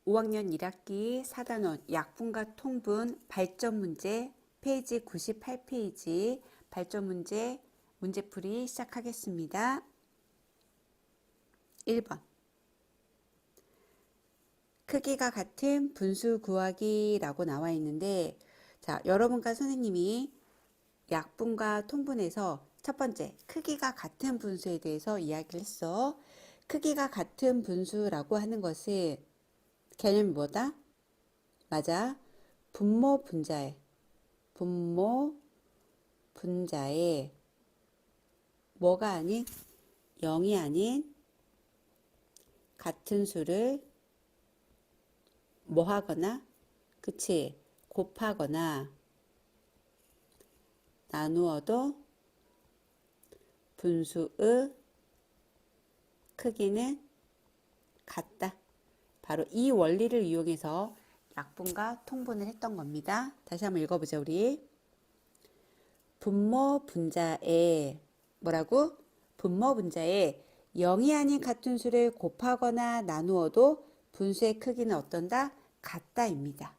5학년 1학기 4단원 약분과 통분 발전 문제 페이지 98페이지 발전 문제 문제풀이 시작하겠습니다. 1번 크기가 같은 분수 구하기 라고 나와 있는데, 자, 여러분과 선생님이 약분과 통분에서 첫 번째 크기가 같은 분수에 대해서 이야기를 했어. 크기가 같은 분수라고 하는 것은 개념이 뭐다? 맞아. 분모 분자에 뭐가 아닌 0이 아닌 같은 수를 뭐 하거나, 그치, 곱하거나 나누어도 분수의 크기는 같다. 바로 이 원리를 이용해서 약분과 통분을 했던 겁니다. 다시 한번 읽어보자 우리. 분모 분자에 뭐라고? 분모 분자에 0이 아닌 같은 수를 곱하거나 나누어도 분수의 크기는 어떤다? 같다입니다.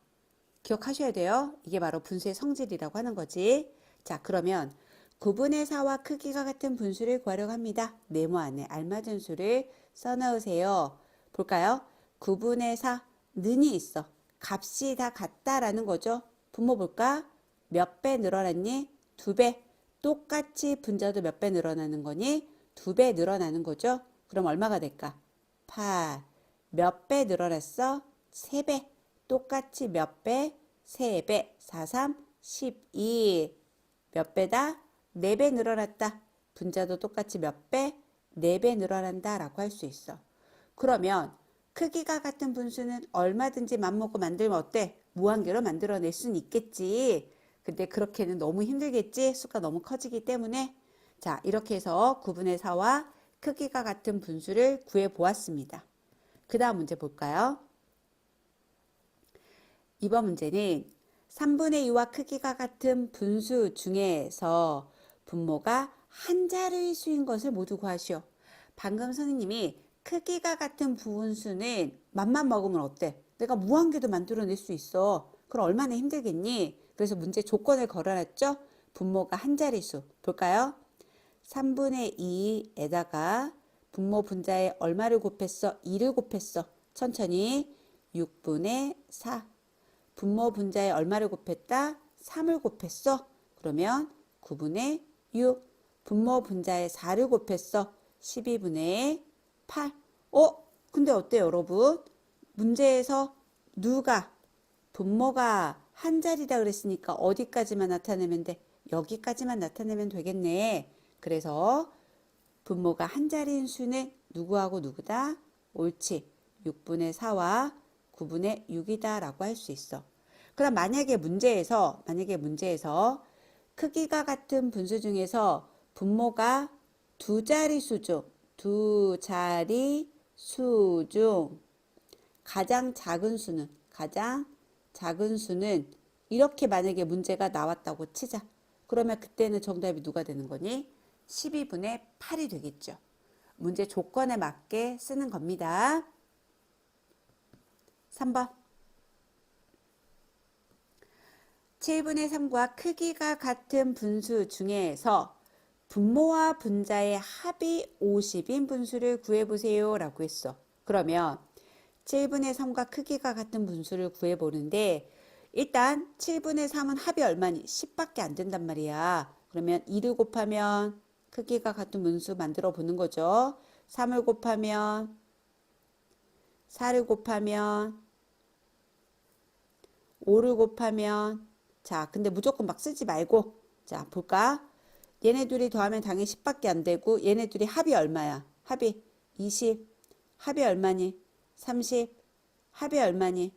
기억하셔야 돼요. 이게 바로 분수의 성질이라고 하는 거지. 자, 그러면 9분의 4와 크기가 같은 분수를 구하려고 합니다. 네모 안에 알맞은 수를 써넣으세요. 볼까요? 9분의 4, 는이 있어. 값이 다 같다라는 거죠. 분모 볼까? 몇 배 늘어났니? 2배. 똑같이 분자도 몇 배 늘어나는 거니? 2배 늘어나는 거죠. 그럼 얼마가 될까? 8. 몇 배 늘어났어? 3배. 똑같이 몇 배? 3배. 4, 3, 12. 몇 배다? 4배 늘어났다. 분자도 똑같이 몇 배? 4배 늘어난다 라고 할 수 있어. 그러면 크기가 같은 분수는 얼마든지 맘먹고 만들면 어때? 무한계로 만들어낼 수는 있겠지. 근데 그렇게는 너무 힘들겠지? 수가 너무 커지기 때문에. 자, 이렇게 해서 9분의 4와 크기가 같은 분수를 구해보았습니다. 그 다음 문제 볼까요? 이번 문제는 3분의 2와 크기가 같은 분수 중에서 분모가 한 자리의 수인 것을 모두 구하시오. 방금 선생님이 크기가 같은 분수는 맘만 먹으면 어때? 내가 무한계도 만들어낼 수 있어. 그럼 얼마나 힘들겠니? 그래서 문제 조건을 걸어놨죠? 분모가 한 자리수. 볼까요? 3분의 2에다가 분모 분자에 얼마를 곱했어? 2를 곱했어. 천천히 6분의 4. 분모 분자에 얼마를 곱했다? 3을 곱했어. 그러면 9분의 6. 분모 분자에 4를 곱했어. 12분의 8. 근데 어때요, 여러분? 문제에서 누가 분모가 한 자리다 그랬으니까 어디까지만 나타내면 돼? 여기까지만 나타내면 되겠네. 그래서 분모가 한 자리인 수는 누구하고 누구다? 옳지. 6분의 4와 9분의 6이다 라고 할 수 있어. 그럼 만약에 문제에서 크기가 같은 분수 중에서 분모가 두 자릿수 중 가장 작은 수는 이렇게 만약에 문제가 나왔다고 치자. 그러면 그때는 정답이 누가 되는 거니? 12분의 8이 되겠죠. 문제 조건에 맞게 쓰는 겁니다. 3번. 7분의 3과 크기가 같은 분수 중에서 분모와 분자의 합이 50인 분수를 구해보세요 라고 했어. 그러면 7분의 3과 크기가 같은 분수를 구해보는데, 일단 7분의 3은 합이 얼마니? 10밖에 안 된단 말이야. 그러면 2를 곱하면 크기가 같은 분수 만들어 보는 거죠. 3을 곱하면 4를 곱하면 5를 곱하면, 자, 근데 무조건 막 쓰지 말고, 자, 볼까? 얘네 둘이 더하면 당연히 10밖에 안 되고, 얘네 둘이 합이 얼마야? 합이 20. 합이 얼마니? 30. 합이 얼마니?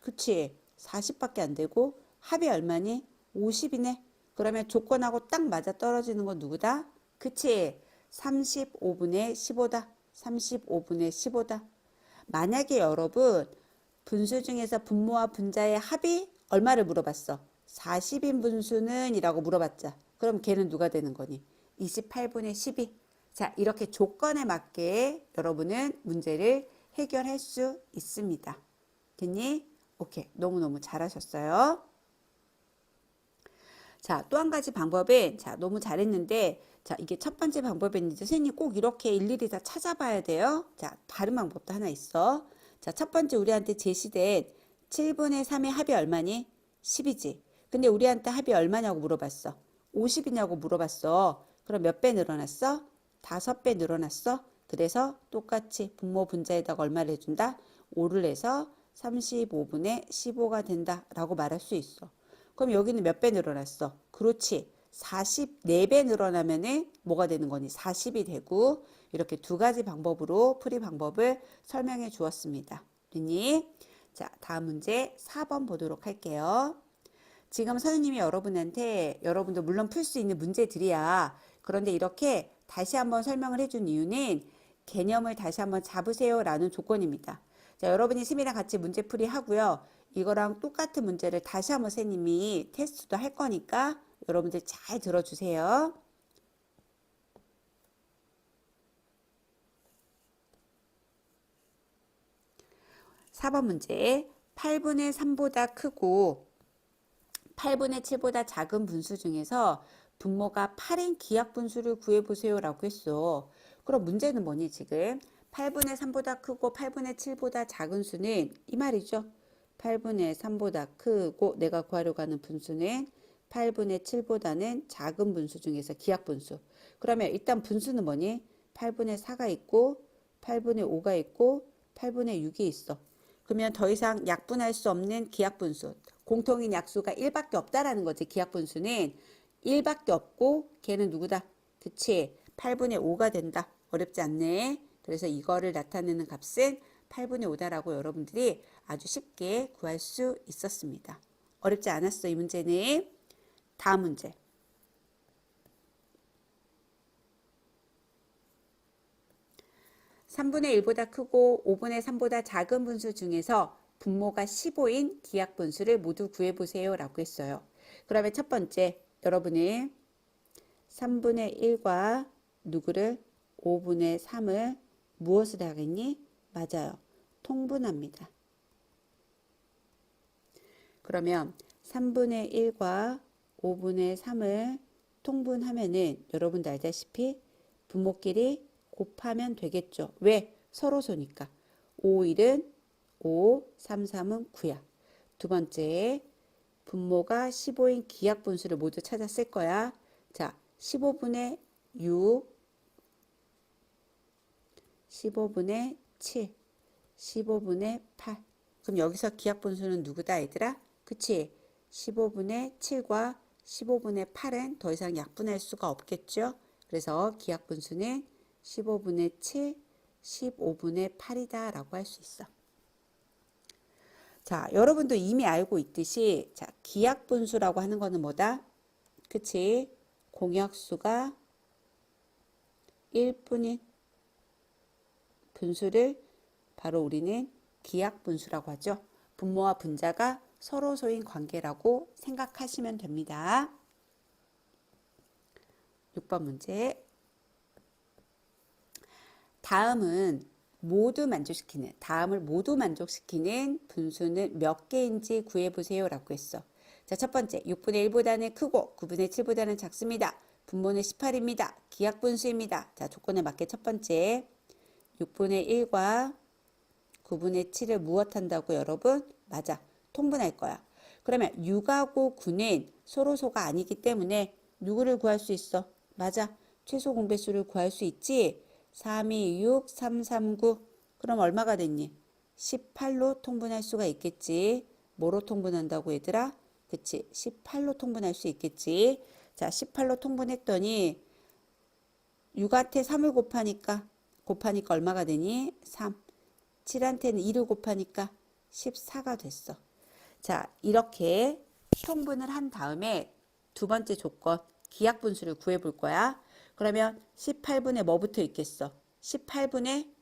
그치? 40밖에 안 되고, 합이 얼마니? 50이네. 그러면 조건하고 딱 맞아 떨어지는 건 누구다? 그치? 35분의 15다. 35분의 15다. 만약에 여러분 분수 중에서 분모와 분자의 합이 얼마를 물어봤어? 40인 분수는 이라고 물어봤자. 그럼 걔는 누가 되는 거니? 28분의 12. 자, 이렇게 조건에 맞게 여러분은 문제를 해결할 수 있습니다. 됐니? 오케이. 너무너무 잘하셨어요. 자, 또 한 가지 방법은, 자, 너무 잘했는데, 자, 이게 첫 번째 방법이었는데, 선생님 꼭 이렇게 일일이 다 찾아봐야 돼요. 자, 다른 방법도 하나 있어. 자, 첫 번째 우리한테 제시된 7분의 3의 합이 얼마니? 10이지. 근데 우리한테 합이 얼마냐고 물어봤어. 50이냐고 물어봤어. 그럼 몇 배 늘어났어? 5배 늘어났어. 그래서 똑같이 분모 분자에다가 얼마를 해준다? 5를 해서 35분의 15가 된다 라고 말할 수 있어. 그럼 여기는 몇 배 늘어났어? 그렇지. 44배 늘어나면은 뭐가 되는 거니? 40이 되고 이렇게 두 가지 방법으로 풀이 방법을 설명해 주었습니다. 됐니? 자, 다음 문제 4번 보도록 할게요. 지금 선생님이 여러분한테 여러분도 물론 풀 수 있는 문제들이야. 그런데 이렇게 다시 한번 설명을 해준 이유는 개념을 다시 한번 잡으세요 라는 조건입니다. 자, 여러분이 심이랑 같이 문제풀이 하고요. 이거랑 똑같은 문제를 다시 한번 선생님이 테스트도 할 거니까 여러분들 잘 들어주세요. 4번 문제. 8분의 3보다 크고 8분의 7보다 작은 분수 중에서 분모가 8인 기하 분수를 구해보세요 라고 했어. 그럼 문제는 뭐니 지금? 8분의 3보다 크고 8분의 7보다 작은 수는 이 말이죠. 8분의 3보다 크고 내가 구하려고 하는 분수는 8분의 7보다는 작은 분수 중에서 기하 분수. 그러면 일단 분수는 뭐니? 8분의 4가 있고 8분의 5가 있고 8분의 6이 있어. 그러면 더 이상 약분할 수 없는 기하분수. 공통인 약수가 1밖에 없다라는 거지. 기하분수는 1밖에 없고 걔는 누구다? 그치? 8분의 5가 된다. 어렵지 않네. 그래서 이거를 나타내는 값은 8분의 5다라고 여러분들이 아주 쉽게 구할 수 있었습니다. 어렵지 않았어, 이 문제는. 다음 문제. 3분의 1보다 크고 5분의 3보다 작은 분수 중에서 분모가 15인 기하 분수를 모두 구해보세요 라고 했어요. 그러면 첫 번째 여러분은 3분의 1과 누구를 5분의 3을 무엇을 하겠니? 맞아요. 통분합니다. 그러면 3분의 1과 5분의 3을 통분하면은 여러분도 알다시피 분모끼리 곱하면 되겠죠. 왜? 서로소니까. 5, 1은 5, 3, 3은 9야. 두 번째, 분모가 15인 기하분수를 모두 찾았을 거야. 자, 15분의 6, 15분의 7, 15분의 8. 그럼 여기서 기하분수는 누구다, 얘들아? 그치? 15분의 7과 15분의 8은 더 이상 약분할 수가 없겠죠? 그래서 기하분수는 15분의 7, 15분의 8이다 라고 할 수 있어. 자, 여러분도 이미 알고 있듯이 자, 기하분수라고 하는 거는 뭐다? 그치? 공약수가 1분인 분수를 바로 우리는 기하분수라고 하죠. 분모와 분자가 서로소인 관계라고 생각하시면 됩니다. 6번 문제. 다음을 모두 만족시키는 분수는 몇 개인지 구해보세요 라고 했어. 자, 첫 번째 6분의 1보다는 크고 9분의 7보다는 작습니다. 분모는 18입니다. 기하분수입니다. 자, 조건에 맞게 첫 번째 6분의 1과 9분의 7을 무엇한다고 여러분? 맞아. 통분할 거야. 그러면 6하고 9는 서로소가 아니기 때문에 누구를 구할 수 있어? 맞아. 최소 공배수를 구할 수 있지? 3, 2, 6, 3, 3, 9. 그럼 얼마가 됐니? 18로 통분할 수가 있겠지. 뭐로 통분한다고 얘들아? 그치. 18로 통분할 수 있겠지. 자, 18로 통분했더니 6한테 3을 곱하니까 얼마가 되니? 3. 7한테는 2를 곱하니까 14가 됐어. 자, 이렇게 통분을 한 다음에 두 번째 조건, 기하분수를 구해볼 거야. 그러면 18분에 뭐 붙어 있겠어? 18분에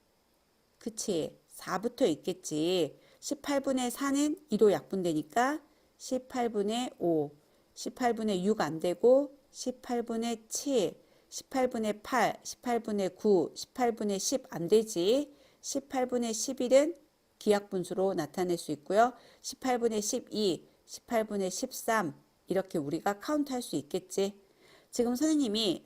그치 4 붙어 있겠지. 18분의 4는 2로 약분되니까 18분의 5, 18분의 6 안 되고 18분의 7, 18분의 8, 18분의 9, 18분의 10 안 되지. 18분의 11은 기하분수로 나타낼 수 있고요. 18분의 12, 18분의 13 이렇게 우리가 카운트 할 수 있겠지. 지금 선생님이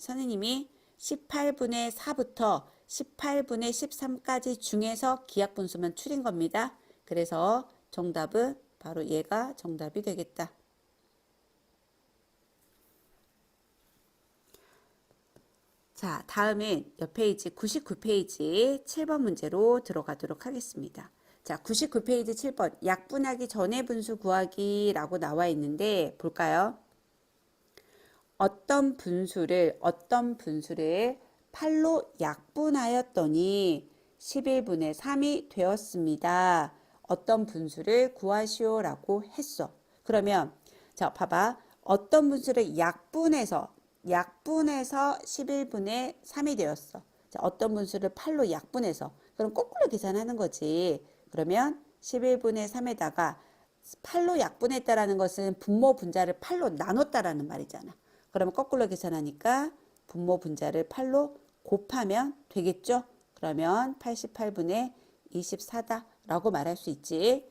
18분의 4부터 18분의 13까지 중에서 기하분수만 추린 겁니다. 그래서 정답은 바로 얘가 정답이 되겠다. 자, 다음은 옆 페이지 99페이지 7번 문제로 들어가도록 하겠습니다. 자, 99페이지 7번 약분하기 전의 분수 구하기 라고 나와 있는데 볼까요? 어떤 분수를 8로 약분하였더니 11분의 3이 되었습니다. 어떤 분수를 구하시오 라고 했어. 그러면 자, 봐봐. 어떤 분수를 약분해서 11분의 3이 되었어. 자, 어떤 분수를 8로 약분해서 그럼 거꾸로 계산하는 거지. 그러면 11분의 3에다가 8로 약분했다라는 것은 분모 분자를 8로 나눴다라는 말이잖아. 그러면 거꾸로 계산하니까 분모 분자를 8로 곱하면 되겠죠? 그러면 88분의 24다라고 말할 수 있지.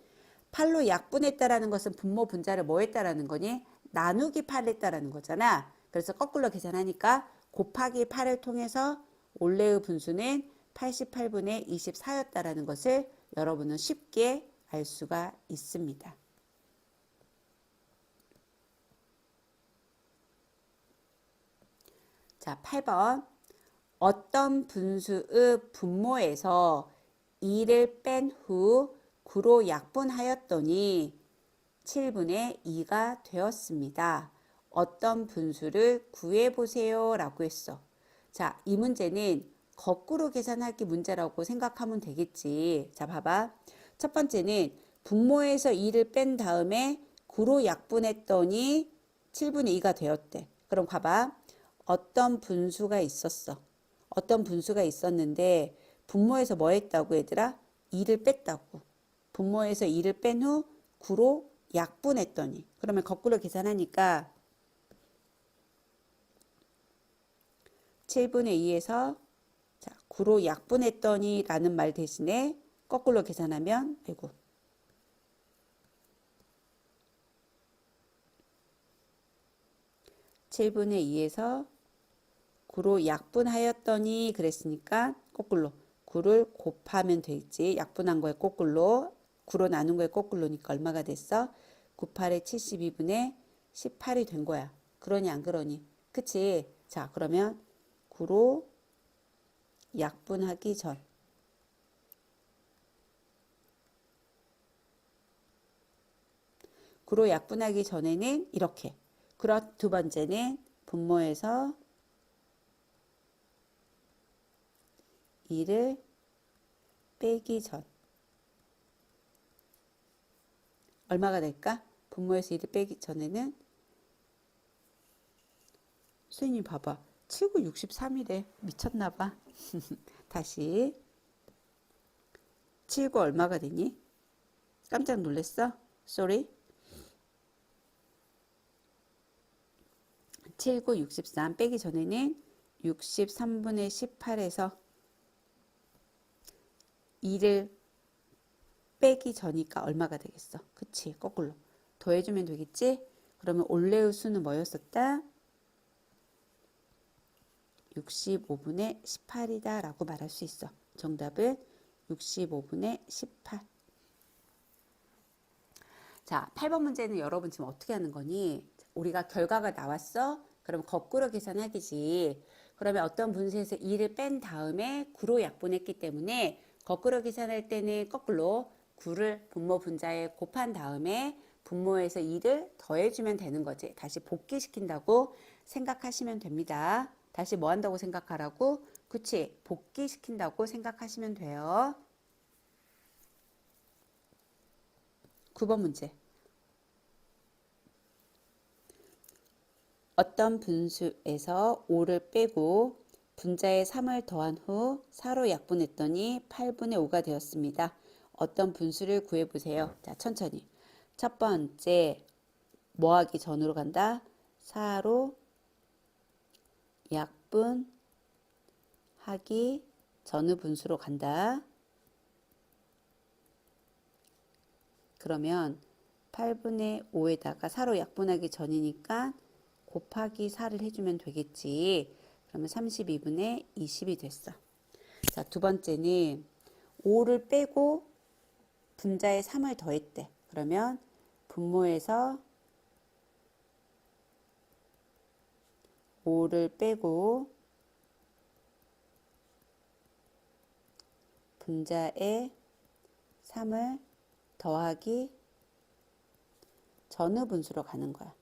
8로 약분했다라는 것은 분모 분자를 뭐 했다라는 거니? 나누기 8 했다라는 거잖아. 그래서 거꾸로 계산하니까 곱하기 8을 통해서 올레의 분수는 88분의 24였다라는 것을 여러분은 쉽게 알 수가 있습니다. 자, 8번. 어떤 분수의 분모에서 2를 뺀 후 9로 약분하였더니 7분의 2가 되었습니다. 어떤 분수를 구해보세요 라고 했어. 자, 이 문제는 거꾸로 계산하기 문제라고 생각하면 되겠지. 자, 봐봐. 첫 번째는 분모에서 2를 뺀 다음에 9로 약분했더니 7분의 2가 되었대. 그럼 봐봐. 어떤 분수가 있었어. 어떤 분수가 있었는데 분모에서 뭐 했다고 얘들아? 2를 뺐다고. 분모에서 2를 뺀 후 9로 약분했더니 그러면 거꾸로 계산하니까 7분의 2에서 자, 9로 약분했더니 라는 말 대신에 거꾸로 계산하면 아이고 7분의 2에서 9로 약분하였더니 그랬으니까 거꾸로 9를 곱하면 되지. 약분한 거에 거꾸로 9로 나눈 거에 거꾸로니까 얼마가 됐어? 9, 8에 72분의 18이 된 거야. 그러니 안 그러니? 그치? 자, 그러면 9로 약분하기 전 9로 약분하기 전에는 이렇게. 그럼 두 번째는 분모에서 2를 빼기 전 얼마가 될까? 분모에서 2를 빼기 전에는 선생님 봐봐. 7구 63이래. 미쳤나봐. 다시 7구 얼마가 되니? 깜짝 놀랐어? Sorry. 7구 63 빼기 전에는 63분의 18에서 2를 빼기 전이니까 얼마가 되겠어? 그치? 거꾸로 더해주면 되겠지? 그러면 올레의 수는 뭐였었다? 65분의 18이다 라고 말할 수 있어. 정답은 65분의 18. 자, 8번 문제는 여러분 지금 어떻게 하는 거니? 우리가 결과가 나왔어? 그럼 거꾸로 계산하기지. 그러면 어떤 분수에서 2를 뺀 다음에 9로 약분했기 때문에 거꾸로 계산할 때는 거꾸로 9를 분모 분자에 곱한 다음에 분모에서 2를 더해주면 되는 거지. 다시 복귀시킨다고 생각하시면 됩니다. 다시 뭐 한다고 생각하라고? 그치? 복귀시킨다고 생각하시면 돼요. 9번 문제. 어떤 분수에서 5를 빼고 분자에 3을 더한 후 4로 약분했더니 8분의 5가 되었습니다. 어떤 분수를 구해보세요. 자, 천천히. 첫 번째, 뭐 하기 전으로 간다? 4로 약분하기 전의 분수로 간다. 그러면 8분의 5에다가 4로 약분하기 전이니까 곱하기 4를 해주면 되겠지. 그러면 32분의 20이 됐어. 자, 두 번째는 5를 빼고 분자에 3을 더했대. 그러면 분모에서 5를 빼고 분자에 3을 더하기 전후 분수로 가는 거야.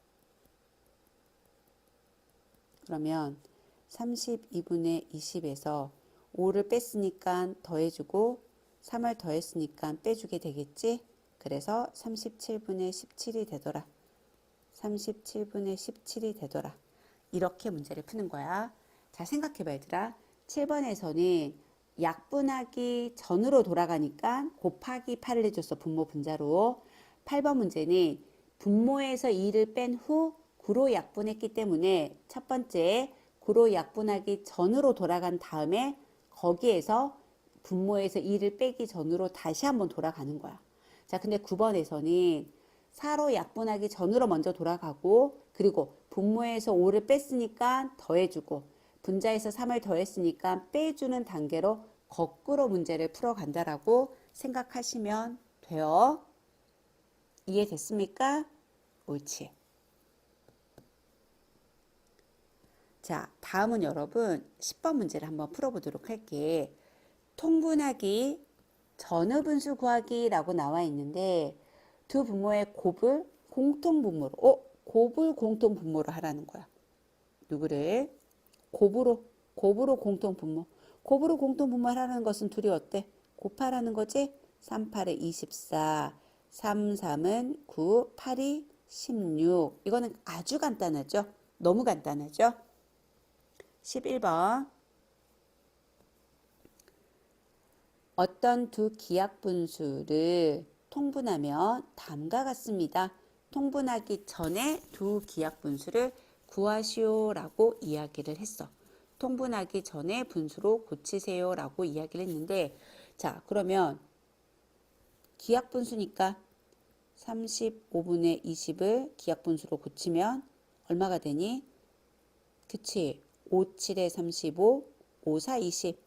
그러면 32분의 20에서 5를 뺐으니까 더해주고 3을 더했으니까 빼주게 되겠지? 그래서 37분의 17이 되더라. 37분의 17이 되더라. 이렇게 문제를 푸는 거야. 자, 생각해봐 얘들아. 7번에서는 약분하기 전으로 돌아가니까 곱하기 8을 해줬어. 분모 분자로. 8번 문제는 분모에서 2를 뺀 후 9로 약분했기 때문에 첫 번째 9로 약분하기 전으로 돌아간 다음에 거기에서 분모에서 2를 빼기 전으로 다시 한번 돌아가는 거야. 자, 근데 9번에서는 4로 약분하기 전으로 먼저 돌아가고 그리고 분모에서 5를 뺐으니까 더해주고 분자에서 3을 더했으니까 빼주는 단계로 거꾸로 문제를 풀어간다라고 생각하시면 돼요. 이해됐습니까? 옳지. 자, 다음은 여러분 10번 문제를 한번 풀어보도록 할게. 통분하기, 전후분수 구하기 라고 나와 있는데 두 분모의 곱을 공통분모로 곱을 공통분모로 하라는 거야. 누구를? 곱으로 공통분모. 곱으로 공통분모 하라는 것은 둘이 어때? 곱하라는 거지? 3, 8에 24, 3, 3은 9, 8이 16. 이거는 아주 간단하죠? 너무 간단하죠? 11번. 어떤 두 기하분수를 통분하면 다음과 같습니다. 통분하기 전에 두 기하분수를 구하시오 라고 이야기를 했어. 통분하기 전에 분수로 고치세요 라고 이야기를 했는데 자, 그러면 기하분수니까 35분의 20을 기하분수로 고치면 얼마가 되니? 그치? 5, 7에 35, 5, 4, 20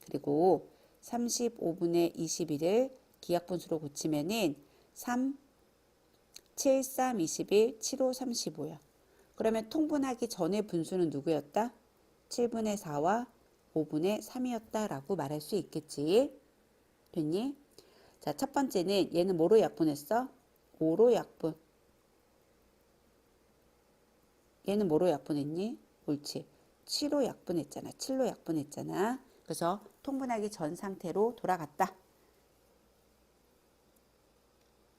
그리고 35분의 21을 기하분수로 고치면은 3, 7, 3, 21, 7, 5, 35야. 그러면 통분하기 전에 분수는 누구였다? 7분의 4와 5분의 3이었다 라고 말할 수 있겠지. 됐니? 자, 첫 번째는 얘는 뭐로 약분했어? 5로 약분. 얘는 뭐로 약분했니? 옳지. 7로 약분했잖아. 7로 약분했잖아. 그래서 통분하기 전 상태로 돌아갔다.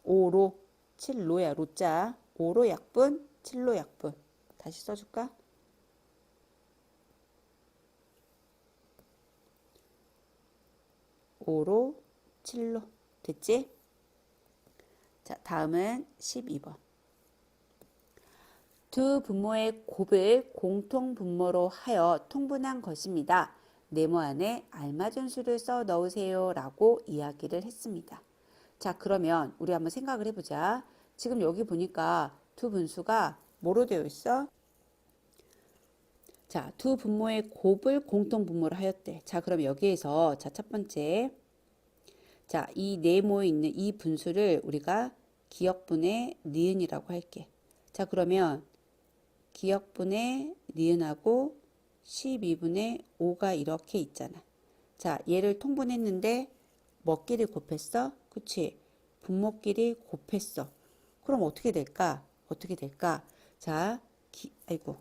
5로 7로야. 로자. 5로 약분, 7로 약분. 다시 써줄까? 5로 7로. 됐지? 자, 다음은 12번. 두 분모의 곱을 공통 분모로 하여 통분한 것입니다. 네모 안에 알맞은 수를 써 넣으세요 라고 이야기를 했습니다. 자, 그러면 우리 한번 생각을 해보자. 지금 여기 보니까 두 분수가 뭐로 되어 있어? 자, 두 분모의 곱을 공통 분모로 하였대. 자, 그럼 여기에서 자, 첫 번째 자, 이 네모에 있는 이 분수를 우리가 기역분의 니은이라고 할게. 자, 그러면 기역분의 니은하고 12분의 5가 이렇게 있잖아. 자, 얘를 통분했는데 뭐끼리 곱했어? 그치? 분모끼리 곱했어. 그럼 어떻게 될까? 어떻게 될까? 자, 아이고.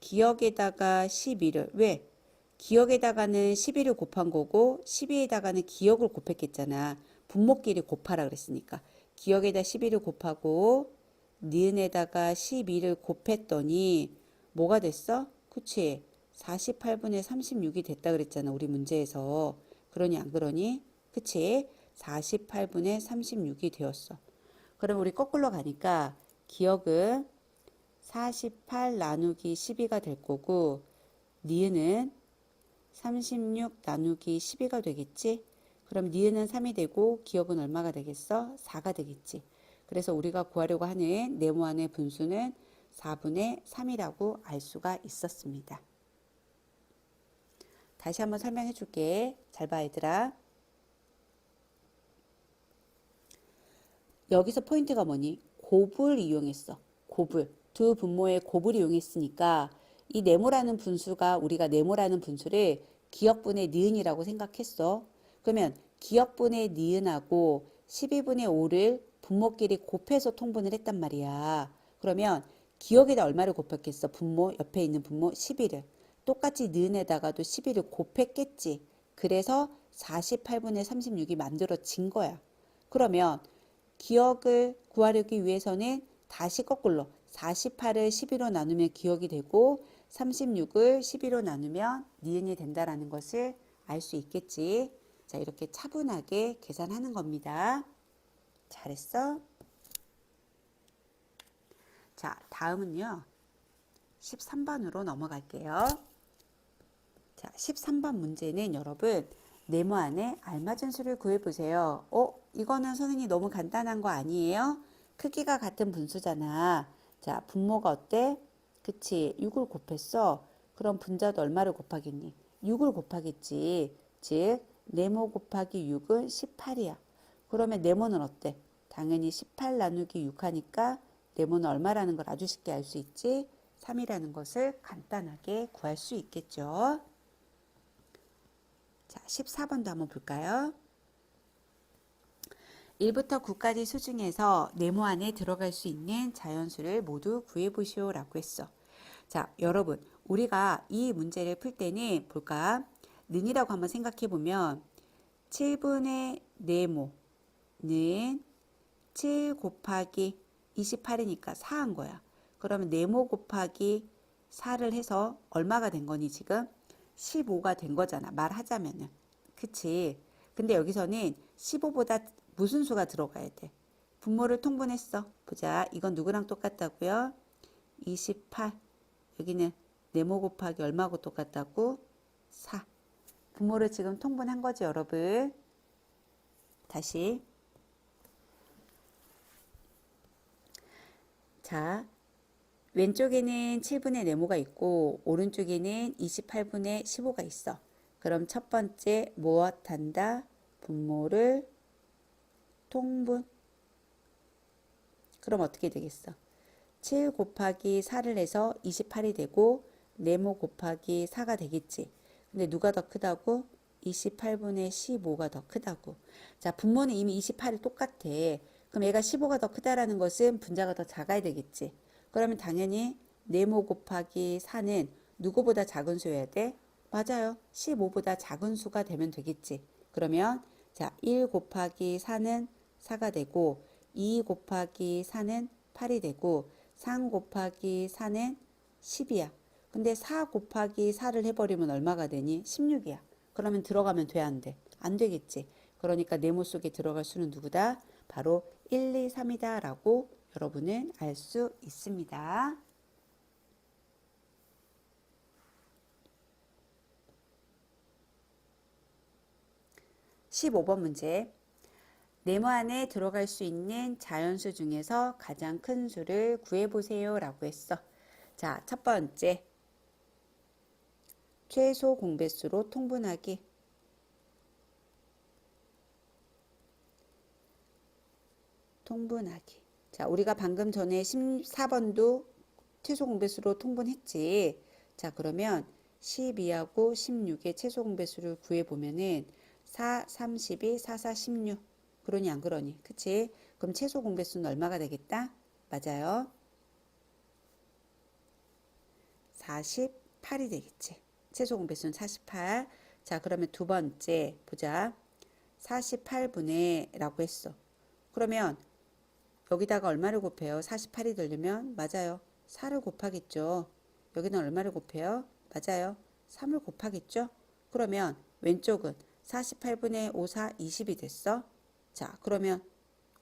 기역에다가 12를 왜? 기역에다가는 12를 곱한 거고 12에다가는 기역을 곱했겠잖아. 분모끼리 곱하라 그랬으니까. 기역에다 12를 곱하고 니은에다가 12를 곱했더니 뭐가 됐어? 그치? 48분의 36이 됐다 그랬잖아. 우리 문제에서. 그러니 안 그러니? 그치? 48분의 36이 되었어. 그럼 우리 거꾸로 가니까 기역은 48 나누기 12가 될 거고 니은은 36 나누기 12가 되겠지? 그럼 니은은 3이 되고 기억은 얼마가 되겠어? 4가 되겠지. 그래서 우리가 구하려고 하는 네모안의 분수는 4분의 3이라고 알 수가 있었습니다. 다시 한번 설명해 줄게. 잘 봐, 얘들아. 여기서 포인트가 뭐니? 곱을 이용했어. 곱을. 두 분모의 곱을 이용했으니까 이 네모라는 분수가 우리가 네모라는 분수를 기억분의 니은이라고 생각했어. 그러면 기억분의 니은하고 12분의 5를 분모끼리 곱해서 통분을 했단 말이야. 그러면 기억에다 얼마를 곱했겠어? 분모 옆에 있는 분모 12를. 똑같이 니은에다가도 12를 곱했겠지. 그래서 48분의 36이 만들어진 거야. 그러면 기억을 구하려기 위해서는 다시 거꾸로 48을 12로 나누면 기억이 되고 36을 12로 나누면 니은이 된다라는 것을 알 수 있겠지. 자, 이렇게 차분하게 계산하는 겁니다. 잘했어? 자, 다음은요. 13번으로 넘어갈게요. 자, 13번 문제는 여러분 네모안에 알맞은 수를 구해보세요. 이거는 선생님 너무 간단한 거 아니에요? 크기가 같은 분수잖아. 자, 분모가 어때? 그치, 6을 곱했어. 그럼 분자도 얼마를 곱하겠니? 6을 곱하겠지. 즉, 네모 곱하기 6은 18이야. 그러면 네모는 어때? 당연히 18 나누기 6 하니까 네모는 얼마라는 걸 아주 쉽게 알 수 있지? 3이라는 것을 간단하게 구할 수 있겠죠. 자, 14번도 한번 볼까요? 1부터 9까지 수 중에서 네모 안에 들어갈 수 있는 자연수를 모두 구해보시오 라고 했어. 자, 여러분 우리가 이 문제를 풀 때는 볼까? 는이라고 한번 생각해 보면 7분의 네모는 7 곱하기 28이니까 4한 거야. 그러면 네모 곱하기 4를 해서 얼마가 된 거니 지금? 15가 된 거잖아. 말하자면은. 그치? 근데 여기서는 15보다 무슨 수가 들어가야 돼? 분모를 통분했어. 보자. 이건 누구랑 똑같다고요? 28. 여기는 네모 곱하기 얼마하고 똑같다고? 4. 분모를 지금 통분한 거지, 여러분. 다시. 자, 왼쪽에는 7분의 네모가 있고 오른쪽에는 28분의 15가 있어. 그럼 첫 번째 무엇 한다? 분모를 통분. 그럼 어떻게 되겠어? 7 곱하기 4를 해서 28이 되고 네모 곱하기 4가 되겠지. 근데 누가 더 크다고? 28분의 15가 더 크다고. 자, 분모는 이미 28이 똑같아. 그럼 얘가 15가 더 크다라는 것은 분자가 더 작아야 되겠지. 그러면 당연히 네모 곱하기 4는 누구보다 작은 수여야 돼? 맞아요. 15보다 작은 수가 되면 되겠지. 그러면 자, 1 곱하기 4는 4가 되고 2 곱하기 4는 8이 되고 3 곱하기 4는 10이야. 근데 4 곱하기 4를 해버리면 얼마가 되니? 16이야. 그러면 들어가면 돼, 안 돼? 안 되겠지. 그러니까 네모 속에 들어갈 수는 누구다? 바로 1, 2, 3이다 라고 여러분은 알 수 있습니다. (15번) 문제. 네모 안에 들어갈 수 있는 자연수 중에서 가장 큰 수를 구해보세요 라고 했어. 자, 첫 번째. 최소 공배수로 통분하기. 통분하기. 자, 우리가 방금 전에 14번도 최소 공배수로 통분했지. 자, 그러면 12하고 16의 최소 공배수를 구해보면은 4, 32, 4, 4, 16. 그러니 안 그러니? 그치? 그럼 최소 공배수는 얼마가 되겠다? 맞아요. 48이 되겠지. 최소 공배수는 48. 자, 그러면 두 번째 보자. 48분의 라고 했어. 그러면 여기다가 얼마를 곱해요? 48이 되려면 맞아요. 4를 곱하겠죠. 여기는 얼마를 곱해요? 맞아요. 3을 곱하겠죠. 그러면 왼쪽은 48분의 5, 4, 20이 됐어. 자, 그러면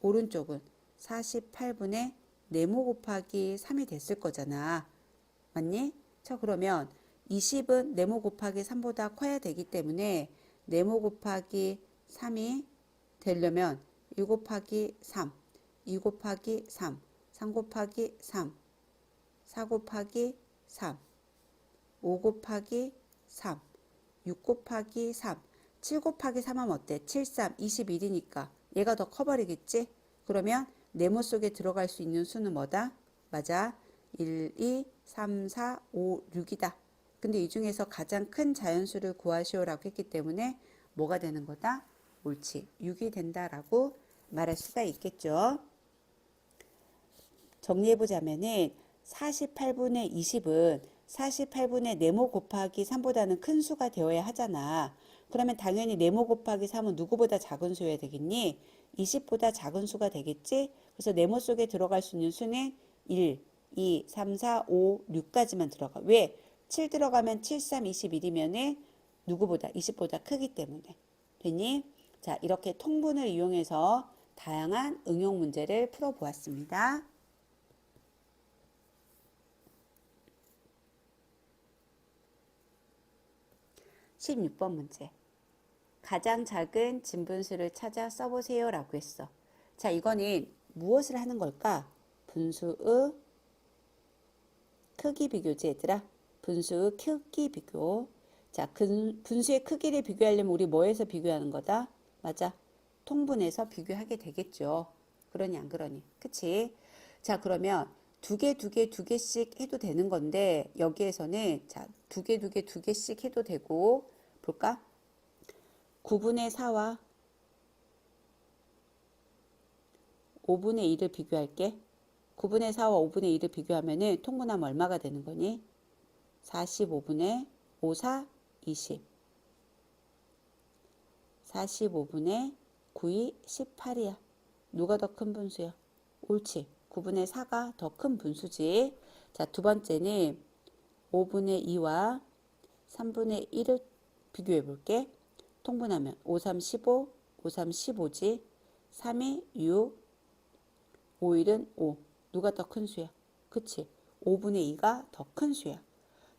오른쪽은 48분의 네모 곱하기 3이 됐을 거잖아. 맞니? 자, 그러면 20은 네모 곱하기 3보다 커야 되기 때문에 네모 곱하기 3이 되려면 1 곱하기 3, 2 곱하기 3, 3 곱하기 3, 4 곱하기 3, 5 곱하기 3, 6 곱하기 3, 7 곱하기 3 하면 어때? 7, 3, 21이니까 얘가 더 커버리겠지? 그러면 네모 속에 들어갈 수 있는 수는 뭐다? 맞아. 1, 2, 3, 4, 5, 6이다. 근데 이 중에서 가장 큰 자연수를 구하시오라고 했기 때문에 뭐가 되는 거다? 옳지. 6이 된다라고 말할 수가 있겠죠. 정리해보자면은 48분의 20은 48분의 네모 곱하기 3보다는 큰 수가 되어야 하잖아. 그러면 당연히 네모 곱하기 3은 누구보다 작은 수여야 되겠니? 20보다 작은 수가 되겠지? 그래서 네모 속에 들어갈 수 있는 수는 1, 2, 3, 4, 5, 6까지만 들어가. 왜? 7 들어가면 7, 3, 21이면은 누구보다 20보다 크기 때문에. 됐니? 자, 이렇게 통분을 이용해서 다양한 응용 문제를 풀어보았습니다. 16번 문제. 가장 작은 진분수를 찾아 써보세요 라고 했어. 자, 이거는 무엇을 하는 걸까? 분수의 크기 비교지 얘들아. 분수의 크기 비교. 자, 분수의 크기를 비교하려면 우리 뭐에서 비교하는 거다? 맞아. 통분해서 비교하게 되겠죠. 그러니 안 그러니? 그치? 자, 그러면 두 개씩 해도 되는 건데 여기에서는 자, 두 개씩 해도 되고 볼까? 9분의 4와 5분의 1을 비교할게. 9분의 4와 5분의 1을 비교하면은 통분하면 얼마가 되는 거니? 45분의 5, 4, 20. 45분의 9, 2, 18이야. 누가 더 큰 분수야? 옳지. 9분의 4가 더 큰 분수지. 자, 두 번째는 5분의 2와 3분의 1을 비교해 볼게. 통분하면 5, 3, 15, 5, 3, 15지. 3이 6, 5, 1은 5. 누가 더 큰 수야? 그치? 5분의 2가 더 큰 수야.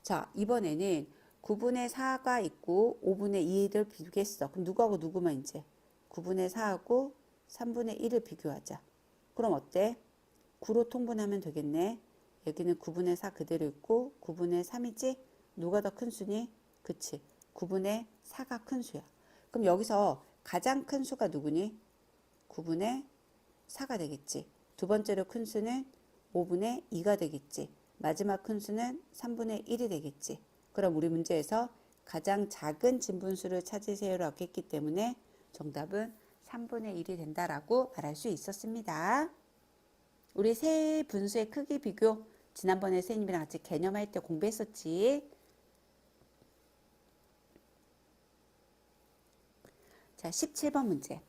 자, 이번에는 9분의 4가 있고 5분의 2를 비교했어. 그럼 누구하고 누구만 이제? 9분의 4하고 3분의 1을 비교하자. 그럼 어때? 9로 통분하면 되겠네. 여기는 9분의 4 그대로 있고 9분의 3이지? 누가 더 큰 수니? 그치? 9분의 4가 큰 수야. 그럼 여기서 가장 큰 수가 누구니? 9분의 4가 되겠지. 두 번째로 큰 수는 5분의 2가 되겠지. 마지막 큰 수는 3분의 1이 되겠지. 그럼 우리 문제에서 가장 작은 진분수를 찾으세요라고 했기 때문에 정답은 3분의 1이 된다라고 말할 수 있었습니다. 우리 세 분수의 크기 비교 지난번에 선생님이랑 같이 개념할 때 공부했었지. 자, 17번 문제.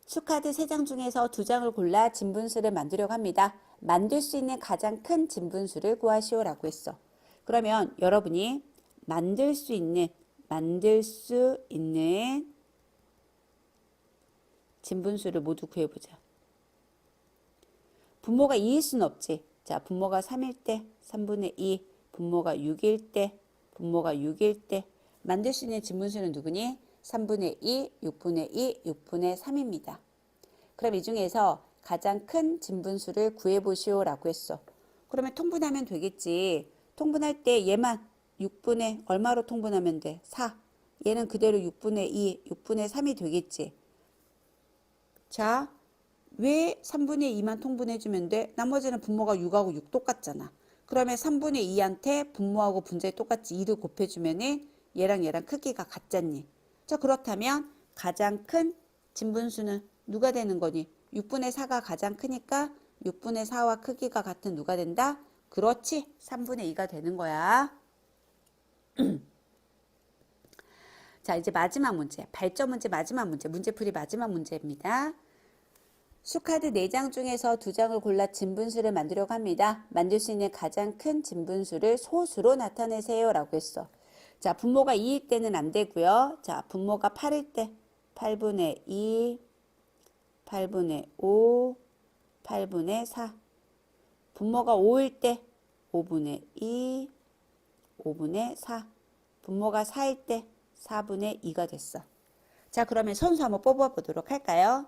수카드 3장 중에서 2장을 골라 진분수를 만들려고 합니다. 만들 수 있는 가장 큰 진분수를 구하시오라고 했어. 그러면 여러분이 만들 수 있는 진분수를 모두 구해보자. 분모가 2일 수는 없지. 자, 분모가 3일 때 3분의 2, 분모가 6일 때 만들 수 있는 진분수는 누구니? 3분의 2, 6분의 2, 6분의 3입니다. 그럼 이 중에서 가장 큰 진분수를 구해보시오라고 했어. 그러면 통분하면 되겠지. 통분할 때 얘만 6분의 얼마로 통분하면 돼? 4. 얘는 그대로 6분의 2, 6분의 3이 되겠지. 자, 왜 3분의 2만 통분해주면 돼? 나머지는 분모가 6하고 6 똑같잖아. 그러면 3분의 2한테 분모하고 분자에 똑같이 2를 곱해주면은 얘랑 크기가 같잖니. 자, 그렇다면 가장 큰 진분수는 누가 되는 거니? 6분의 4가 가장 크니까 6분의 4와 크기가 같은 누가 된다? 그렇지. 3분의 2가 되는 거야. 자, 이제 마지막 문제. 발전 문제 마지막 문제. 문제풀이 마지막 문제입니다. 수카드 4장 중에서 2장을 골라 진분수를 만들려고 합니다. 만들 수 있는 가장 큰 진분수를 소수로 나타내세요 라고 했어. 자, 분모가 2일 때는 안 되고요. 자, 분모가 8일 때 8분의 2, 8분의 5, 8분의 4. 분모가 5일 때 5분의 2, 5분의 4. 분모가 4일 때 4분의 2가 됐어. 자, 그러면 선수 한번 뽑아보도록 할까요?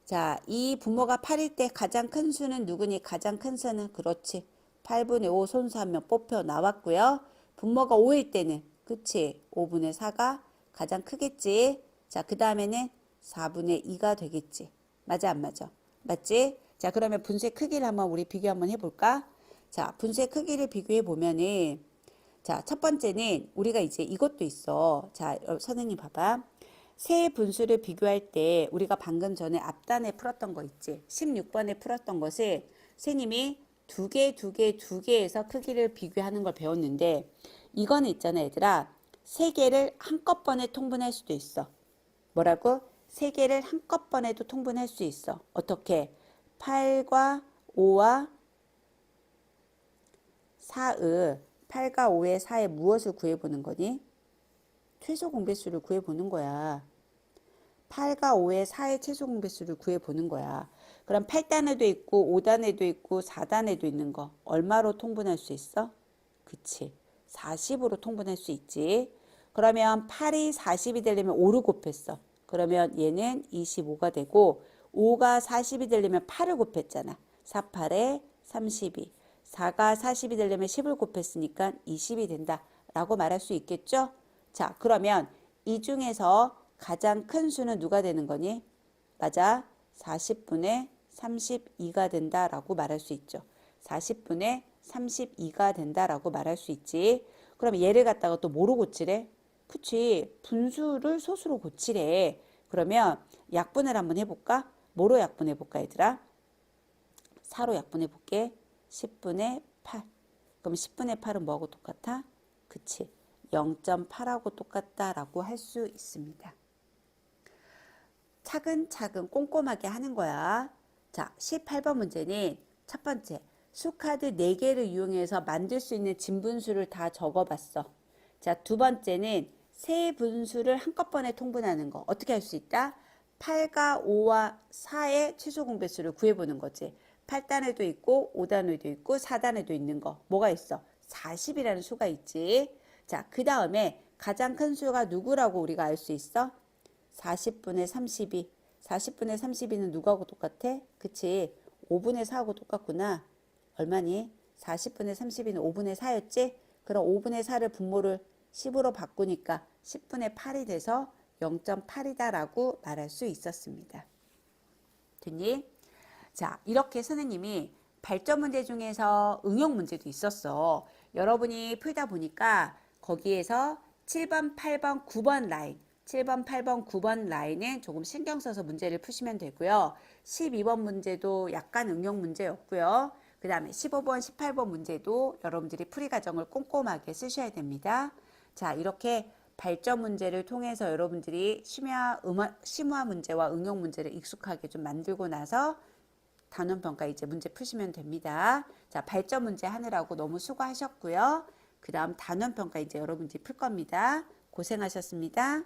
자, 이 분모가 8일 때 가장 큰 수는 누구니? 가장 큰 수는 그렇지. 8분의 5 손수 한 명 뽑혀 나왔고요. 분모가 5일 때는 그치? 5분의 4가 가장 크겠지. 자, 그 다음에는 4분의 2가 되겠지. 맞아 안 맞아? 맞지? 자, 그러면 분수의 크기를 한번 우리 비교 한번 해볼까? 자, 분수의 크기를 비교해 보면은 자, 첫 번째는 우리가 이제 이것도 있어. 자, 선생님 봐봐. 세 분수를 비교할 때 우리가 방금 전에 앞단에 풀었던 거 있지. 16번에 풀었던 것을 선생님이 두 개 해서 크기를 비교하는 걸 배웠는데 이거는 있잖아 얘들아. 세 개를 한꺼번에 통분할 수도 있어. 뭐라고? 세 개를 한꺼번에도 통분할 수 있어. 어떻게? 8과 5와 4의 8과 5의 4의 무엇을 구해보는 거니? 최소 공배수를 구해보는 거야. 8과 5의 4의 최소 공배수를 구해보는 거야. 그럼 8단에도 있고 5단에도 있고 4단에도 있는 거 얼마로 통분할 수 있어? 그치. 40으로 통분할 수 있지. 그러면 8이 40이 되려면 5를 곱했어. 그러면 얘는 25가 되고 5가 40이 되려면 8을 곱했잖아. 4, 8에 32. 4가 40이 되려면 10을 곱했으니까 20이 된다. 라고 말할 수 있겠죠? 자, 그러면 이 중에서 가장 큰 수는 누가 되는 거니? 맞아. 40분의 32가 된다라고 말할 수 있죠. 40분의 32가 된다라고 말할 수 있지. 그럼 얘를 갖다가 또 뭐로 고치래? 그치. 분수를 소수로 고치래. 그러면 약분을 한번 해볼까? 뭐로 약분해볼까 얘들아? 4로 약분해볼게. 10분의 8. 그럼 10분의 8은 뭐하고 똑같아? 그치. 0.8하고 똑같다라고 할 수 있습니다. 차근차근 꼼꼼하게 하는 거야. 자, 18번 문제는 첫 번째, 수카드 4개를 이용해서 만들 수 있는 진분수를 다 적어봤어. 자, 두 번째는 세 분수를 한꺼번에 통분하는 거. 어떻게 할 수 있다? 8과 5와 4의 최소 공배수를 구해보는 거지. 8단에도 있고 5단에도 있고 4단에도 있는 거. 뭐가 있어? 40이라는 수가 있지. 자, 그 다음에 가장 큰 수가 누구라고 우리가 알 수 있어? 40분의 32. 40분의 32는 누구하고 똑같아? 그치? 5분의 4하고 똑같구나. 얼마니? 40분의 32는 5분의 4였지? 그럼 5분의 4를 분모를 10으로 바꾸니까 10분의 8이 돼서 0.8이다 라고 말할 수 있었습니다. 됐니? 자, 이렇게 선생님이 발전 문제 중에서 응용 문제도 있었어. 여러분이 풀다 보니까 거기에서 7번, 8번, 9번 라인 7번, 8번, 9번 라인에 조금 신경 써서 문제를 푸시면 되고요. 12번 문제도 약간 응용 문제였고요. 그 다음에 15번, 18번 문제도 여러분들이 풀이 과정을 꼼꼼하게 쓰셔야 됩니다. 자, 이렇게 발전 문제를 통해서 여러분들이 심화 문제와 응용 문제를 익숙하게 좀 만들고 나서 단원평가 이제 문제 푸시면 됩니다. 자, 발전 문제 하느라고 너무 수고하셨고요. 그 다음 단원평가 이제 여러분들이 풀 겁니다. 고생하셨습니다.